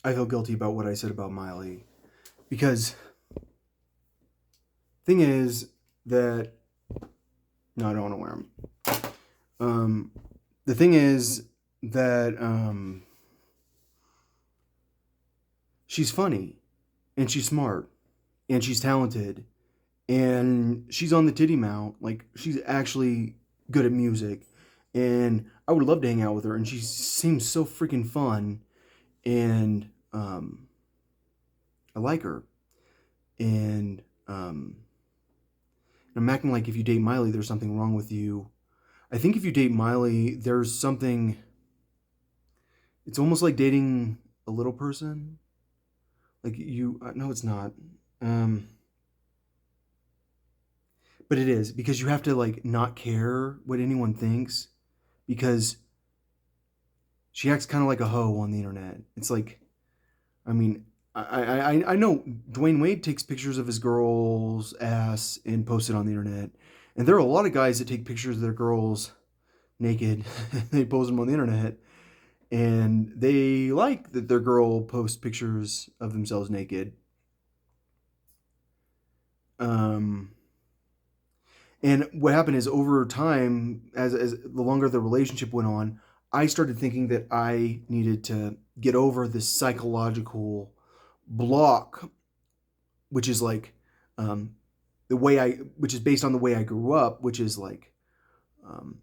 I feel guilty about what I said about Miley because thing is that no, I don't want to wear them. Um, the thing is that she's funny and she's smart and she's talented and she's on the titty mount. Like she's actually good at music, and I would love to hang out with her. And she seems so freaking fun, and I like her. And I'm acting like if you date Miley, there's something wrong with you. I think if you date Miley, there's something. It's almost like dating a little person. Like you, no, it's not. Um, but it is because you have to like not care what anyone thinks because she acts kind of like a hoe on the internet. It's like, I mean, I know Dwayne Wade takes pictures of his girl's ass and posts it on the internet, and there are a lot of guys that take pictures of their girls naked, they post them on the internet, and they like that their girl posts pictures of themselves naked. Um, And what happened is over time, as the longer the relationship went on, I started thinking that I needed to get over this psychological block, which is like um, which is based on the way I grew up, which is like um,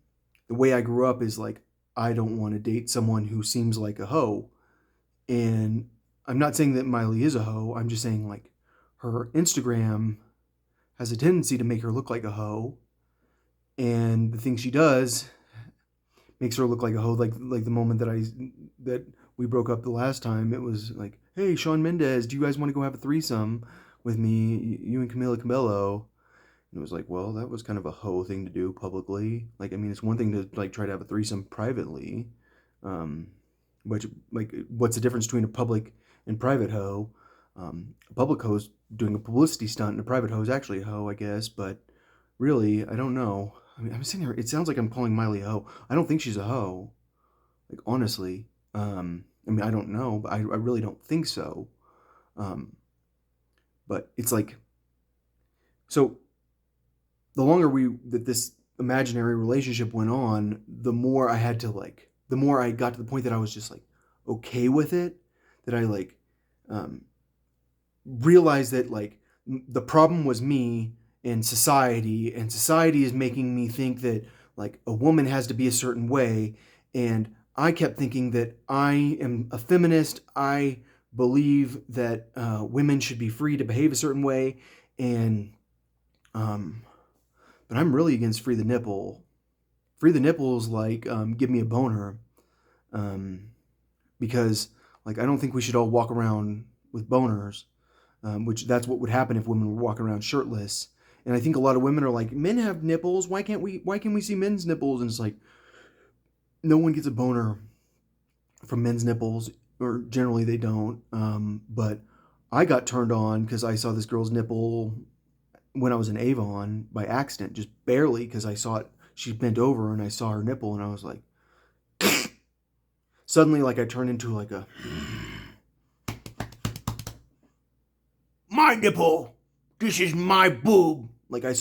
the way I grew up is like I don't want to date someone who seems like a hoe. And I'm not saying that Miley is a hoe. I'm just saying like her Instagram has a tendency to make her look like a hoe, and the things she does makes her look like a hoe. Like the moment that we broke up the last time, it was like, "Hey, Sean Mendez, do you guys want to go have a threesome with me, you and Camila Cabello?" And it was like, well, that was kind of a hoe thing to do publicly. Like, I mean, it's one thing to like try to have a threesome privately, um, which like, what's the difference between a public and private hoe? A public hoe's doing a publicity stunt, and a private hoe is actually a hoe, I guess. But really, I don't know. I mean, I'm sitting here. It sounds like I'm calling Miley a hoe. I don't think she's a hoe. Like honestly, I mean, I don't know, but I really don't think so. Um, but it's like so. The longer this imaginary relationship went on, the more I had to like, the more I got to the point that I was just like okay with it. That I like um, realized that like the problem was me and society is making me think that like a woman has to be a certain way, and I kept thinking that I am a feminist. I believe that women should be free to behave a certain way, and um, but I'm really against free the nipple. Free the nipple is like give me a boner, um, because like I don't think we should all walk around with boners, which that's what would happen if women were walking around shirtless. And I think a lot of women are like, men have nipples. Why can't we? Why can we see men's nipples? And it's like no one gets a boner from men's nipples, or generally they don't. But I got turned on because I saw this girl's nipple when I was in Avon by accident, just barely because I saw it. She bent over and I saw her nipple, and I was like, suddenly, like I turned into like a my nipple. This is my boob. Like I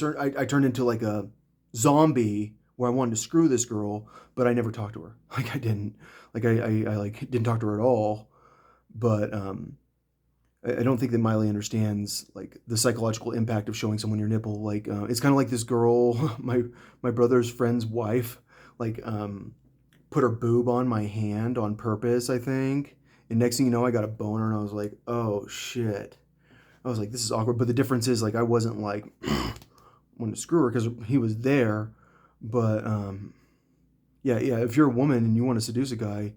turned into like a zombie where I wanted to screw this girl, but I never talked to her. Like I didn't. Like I like didn't talk to her at all. But I don't think that Miley understands like the psychological impact of showing someone your nipple. Like it's kind of like this girl, my brother's friend's wife, like put her boob on my hand on purpose, I think. And next thing you know, I got a boner, and I was like, oh shit. I was like, this is awkward. But the difference is, like, I wasn't like, wanting to screw her because he was there. But yeah, yeah. If you're a woman and you want to seduce a guy,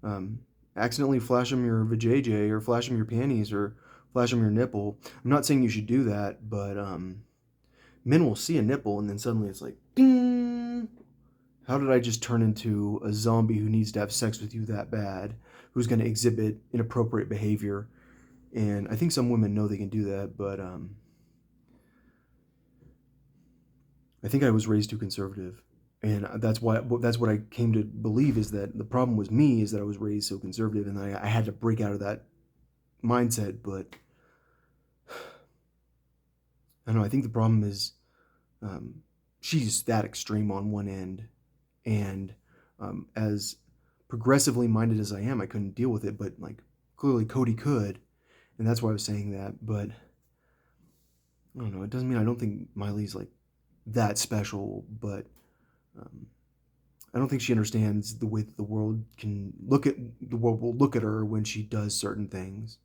um, accidentally flash him your vajayjay or flash him your panties or flash him your nipple. I'm not saying you should do that, but men will see a nipple and then suddenly it's like, ding. How did I just turn into a zombie who needs to have sex with you that bad? Who's going to exhibit inappropriate behavior? And I think some women know they can do that, but I think I was raised too conservative, and that's what I came to believe is that the problem was me is that I was raised so conservative, and I had to break out of that mindset, but I don't know. I think the problem is um, she's that extreme on one end, and as progressively minded as I am, I couldn't deal with it. But like clearly Cody could, and that's why I was saying that. But I don't know. It doesn't mean I don't think Miley's like that special, but um, I don't think she understands the way that the world can look at the world will look at her when she does certain things.